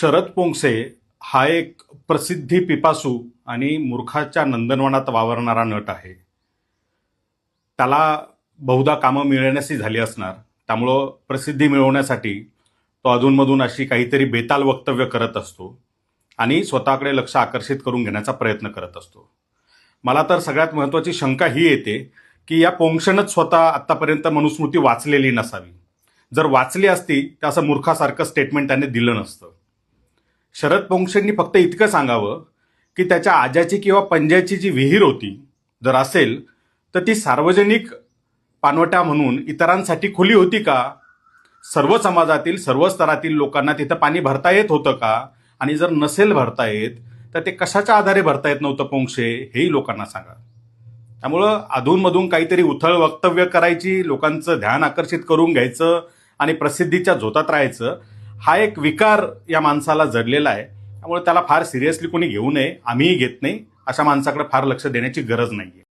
शरद पोंक्षे हा एक प्रसिद्धी पिपासू आणि मूर्खाच्या नंदनवनात वावरणारा नट आहे. त्याला बहुधा कामं मिळण्याची झाली असणार, त्यामुळं प्रसिद्धी मिळवण्यासाठी तो अधूनमधून अशी काहीतरी बेताल वक्तव्य करत असतो आणि स्वतःकडे लक्ष आकर्षित करून घेण्याचा प्रयत्न करत असतो. मला तर सगळ्यात महत्त्वाची शंका ही येते की या पोंक्षेनंच स्वतः आत्तापर्यंत मनुस्मृती वाचलेली नसावी. जर वाचली असती तर असं मूर्खासारखं स्टेटमेंट त्याने दिलं नसतं. शरद पोंक्षेंनी फक्त इतकं सांगावं की त्याच्या आज्याची किंवा पंजाची जी विहीर होती जर असेल तर ती सार्वजनिक पाणवठा म्हणून इतरांसाठी खुली होती का, सर्व समाजातील सर्व स्तरातील लोकांना तिथं पाणी भरता येत होतं का, आणि जर नसेल भरता येत तर ते कशाच्या आधारे भरता येत नव्हतं पोंक्षे, हेही लोकांना सांगा. त्यामुळं अधूनमधून काहीतरी उथळ वक्तव्य करायची, लोकांचं ध्यान आकर्षित करून घ्यायचं आणि प्रसिद्धीच्या झोतात राहायचं, हा एक विकार या माणसाला जडलेला आहे. त्यामुळे त्याला फार सिरियसली कोणी घेऊ नये, आम्हीही घेत नाही. अशा माणसाकडे फार लक्ष देण्याची गरज नाहीये.